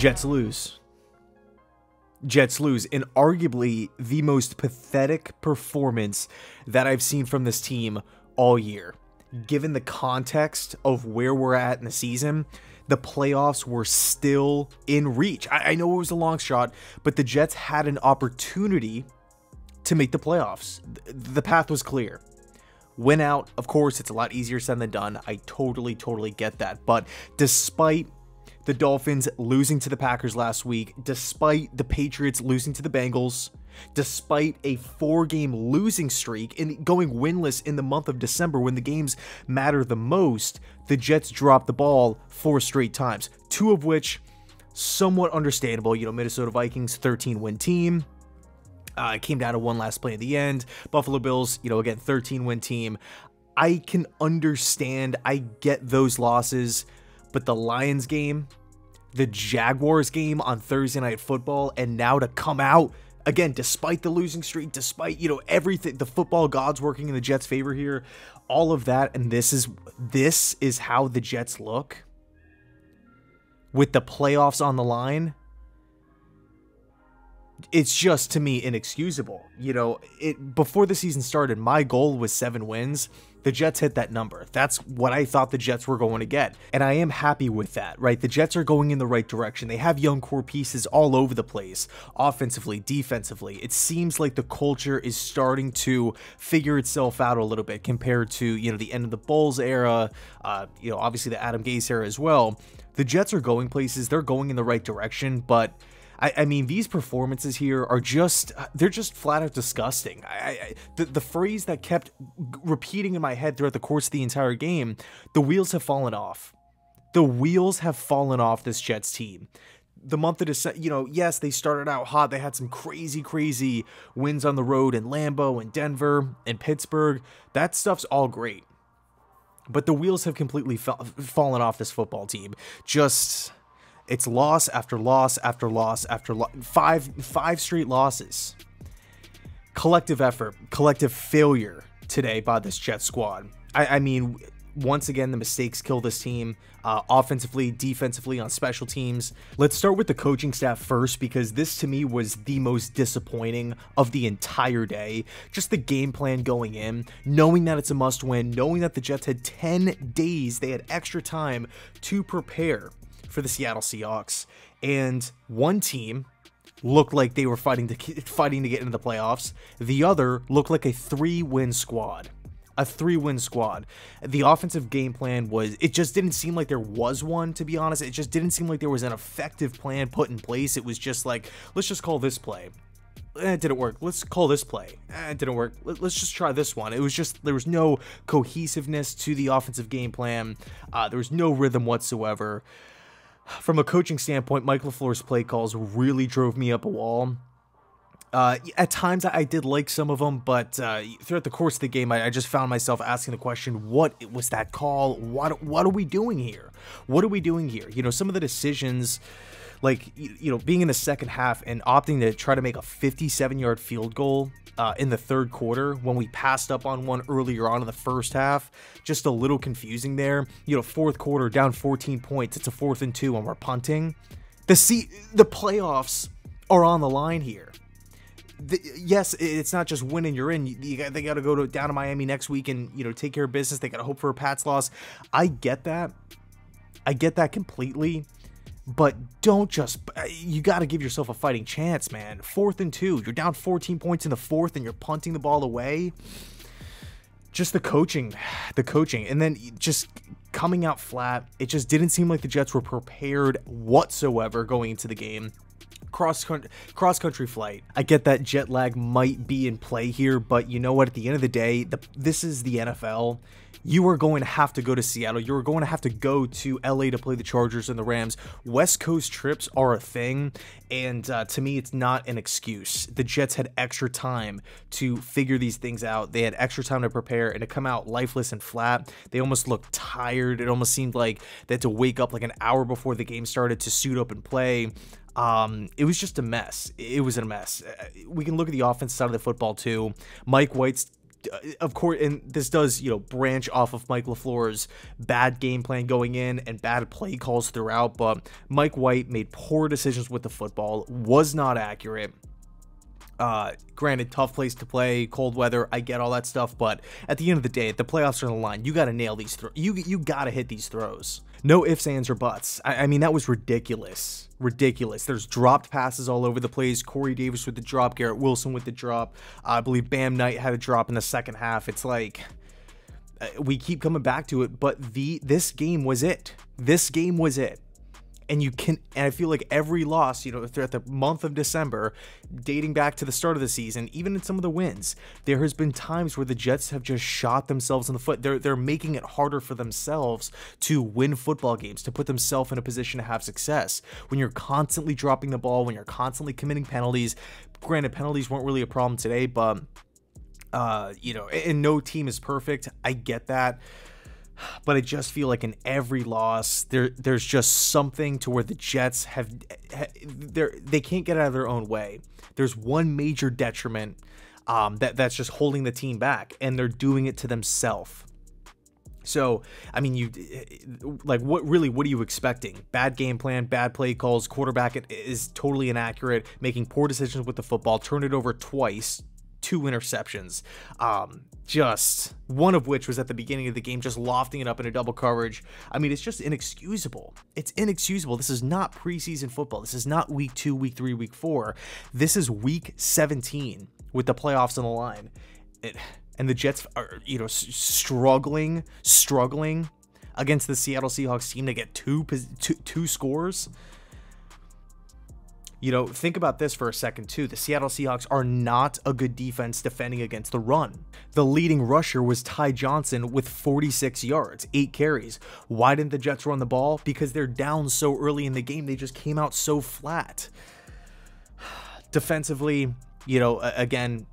Jets lose. Jets lose in arguably the most pathetic performance that I've seen from this team all year. Given the context of where we're at in the season, the playoffs were still in reach. I know it was a long shot, but the Jets had an opportunity to make the playoffs. The path was clear. Win out, of course, it's a lot easier said than done. I totally get that. But despite the Dolphins losing to the Packers last week, despite the Patriots losing to the Bengals, despite a 4-game losing streak and going winless in the month of December when the games matter the most, the Jets dropped the ball 4 straight times, 2 of which somewhat understandable. You know, Minnesota Vikings 13-win team. It came down to one last play at the end. Buffalo Bills, you know, again, 13-win team. I can understand, I get those losses, but the Lions game, the Jaguars game on Thursday Night Football, and now to come out, again, despite the losing streak, despite, you know, everything, the football gods working in the Jets' favor here, all of that, and this is how the Jets look with the playoffs on the line. It's just, to me, inexcusable. You know, before the season started, my goal was 7 wins. The Jets hit that number. That's what I thought the Jets were going to get. And I am happy with that, right? The Jets are going in the right direction. They have young core pieces all over the place, offensively, defensively. It seems like the culture is starting to figure itself out a little bit compared to, you know, the end of the Bulls era, you know, obviously the Adam Gase era as well. The Jets are going places. They're going in the right direction, but I mean, these performances here are just, they're just flat out disgusting. The phrase that kept repeating in my head throughout the course of the entire game, the wheels have fallen off. The wheels have fallen off this Jets team. The month of December, you know, yes, they started out hot. They had some crazy wins on the road in Lambeau and Denver and Pittsburgh. That stuff's all great. But the wheels have completely fallen off this football team. Just, it's loss after loss after loss after loss. Five straight losses. Collective effort, collective failure today by this Jets squad. I mean, once again, the mistakes kill this team, offensively, defensively, on special teams. Let's start with the coaching staff first, because this to me was the most disappointing of the entire day. Just the game plan going in, knowing that it's a must win, knowing that the Jets had 10 days, they had extra time to prepare for the Seattle Seahawks, and one team looked like they were fighting to get into the playoffs. The other looked like a 3-win squad. A 3-win squad. The offensive game plan was, it just didn't seem like there was one, to be honest. It just didn't seem like there was an effective plan put in place. It was just like, let's just call this play. It didn't work. Let's call this play. It didn't work. Let's just try this one. It was just, there was no cohesiveness to the offensive game plan. There was no rhythm whatsoever. From a coaching standpoint, Mike LaFleur's play calls really drove me up a wall. At times, I did like some of them, but throughout the course of the game, I just found myself asking the question, what was that call? What are we doing here? What are we doing here? You know, some of the decisions, like, you know, being in the second half and opting to try to make a 57-yard field goal in the third quarter when we passed up on one earlier on in the first half, just a little confusing there. You know, fourth quarter, down 14 points. It's a 4th and 2 and we're punting. The playoffs are on the line here. Yes, it's not just winning you're in. They got to go down to Miami next week and, you know, take care of business. They got to hope for a Pats loss. I get that. I get that completely. But don't just, you got to give yourself a fighting chance, man. 4th and 2. You're down 14 points in the 4th and you're punting the ball away. Just the coaching. And then just coming out flat. It just didn't seem like the Jets were prepared whatsoever going into the game. Cross-country flight. I get that jet lag might be in play here, but you know what? At the end of the day, this is the NFL. You are going to have to go to Seattle. You are going to have to go to LA to play the Chargers and the Rams. West Coast trips are a thing, and to me, it's not an excuse. The Jets had extra time to figure these things out. They had extra time to prepare, and to come out lifeless and flat, they almost looked tired. It almost seemed like they had to wake up like an hour before the game started to suit up and play. It was just a mess. It was a mess. We can look at the offense side of the football too. Mike White's of course, and this does, branch off of Mike LaFleur's bad game plan going in and bad play calls throughout, but Mike White made poor decisions with the football, was not accurate. Granted, tough place to play, cold weather, I get all that stuff, but at the end of the day, the playoffs are on the line. You got to nail these throws. You got to hit these throws. No ifs, ands, or buts. I mean, that was ridiculous. Ridiculous. There's dropped passes all over the place. Corey Davis with the drop. Garrett Wilson with the drop. I believe Bam Knight had a drop in the second half. It's like, we keep coming back to it, but this game was it. This game was it. And I feel like every loss, throughout the month of December, dating back to the start of the season, even in some of the wins, there has been times where the Jets have just shot themselves in the foot. They're making it harder for themselves to win football games, to put themselves in a position to have success. When you're constantly dropping the ball, when you're constantly committing penalties, granted, penalties weren't really a problem today, but, and no team is perfect. I get that. But I just feel like in every loss, there's just something to where the Jets they can't get out of their own way. There's one major detriment that's just holding the team back, and they're doing it to themselves. So, I mean, what are you expecting? Bad game plan, bad play calls, quarterback is totally inaccurate, making poor decisions with the football, turned it over twice. 2 interceptions, just one of which was at the beginning of the game, just lofting it up in a double coverage. I mean, it's just inexcusable. It's inexcusable. This is not preseason football. This is not week 2, week 3, week 4. This is week 17 with the playoffs on the line. And the Jets are, struggling against the Seattle Seahawks team to get two scores. Think about this for a second, too. The Seattle Seahawks are not a good defense defending against the run. The leading rusher was Ty Johnson with 46 yards, 8 carries. Why didn't the Jets run the ball? Because they're down so early in the game. They just came out so flat. Defensively, again,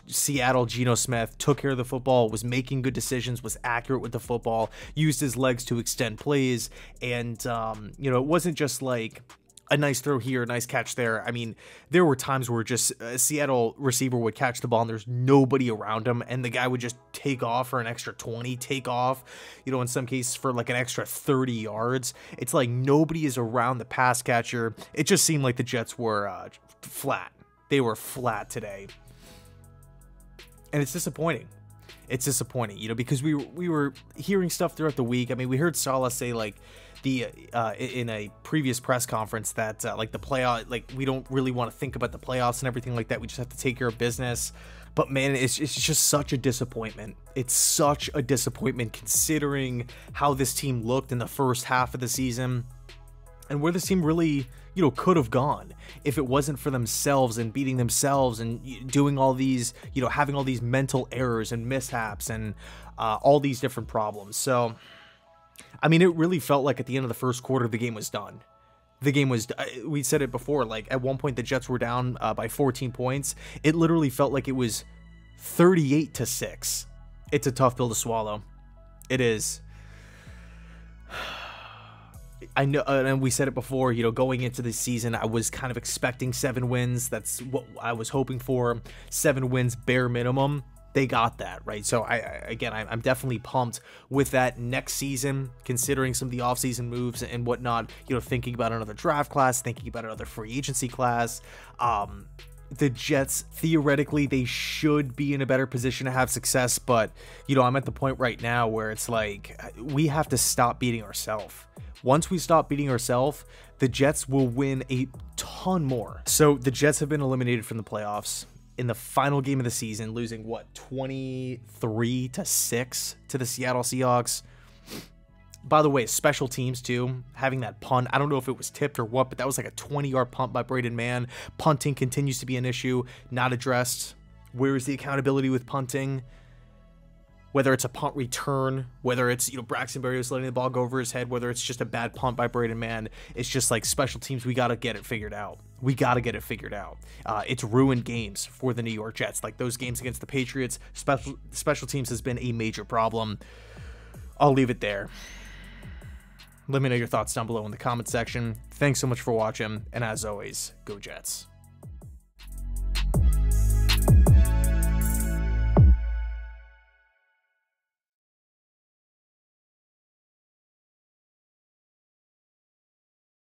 Seattle, Geno Smith took care of the football, was making good decisions, was accurate with the football, used his legs to extend plays, and, it wasn't just like a nice throw here, a nice catch there. I mean, there were times where just a Seattle receiver would catch the ball and there's nobody around him, and the guy would just take off for an extra 20, take off, in some cases for like an extra 30 yards. It's like nobody is around the pass catcher. It just seemed like the Jets were flat. They were flat today. And it's disappointing. It's disappointing, because we were hearing stuff throughout the week. I mean, we heard Saleh say like in a previous press conference that the playoff, we don't really want to think about the playoffs and everything like that. We just have to take care of business. But man, it's just such a disappointment. It's such a disappointment considering how this team looked in the first half of the season and where this team really could have gone if it wasn't for themselves and beating themselves and doing all these, having all these mental errors and mishaps and all these different problems. So, I mean, it really felt like at the end of the first quarter, the game was done. The game was, we said it before, like at one point the Jets were down by 14 points. It literally felt like it was 38-6. It's a tough pill to swallow. It is. I know, and we said it before, going into the season, I was kind of expecting 7 wins. That's what I was hoping for. 7 wins, bare minimum. They got that, right? So I'm definitely pumped with that next season, considering some of the offseason moves and whatnot, thinking about another draft class, thinking about another free agency class. The Jets, theoretically, they should be in a better position to have success, but, I'm at the point right now where it's like, we have to stop beating ourselves. Once we stop beating ourselves, the Jets will win a ton more. So the Jets have been eliminated from the playoffs in the final game of the season, losing 23-6 to the Seattle Seahawks. By the way, special teams too, having that punt. I don't know if it was tipped or what, but that was like a 20-yard punt by Braden Mann. Punting continues to be an issue, not addressed. Where is the accountability with punting? Whether it's a punt return, whether it's, Braxton Berrios letting the ball go over his head, whether it's just a bad punt by Braden Mann, it's just like special teams, we got to get it figured out. We got to get it figured out. It's ruined games for the New York Jets. Like those games against the Patriots, special teams has been a major problem. I'll leave it there. Let me know your thoughts down below in the comment section. Thanks so much for watching, and as always, go Jets.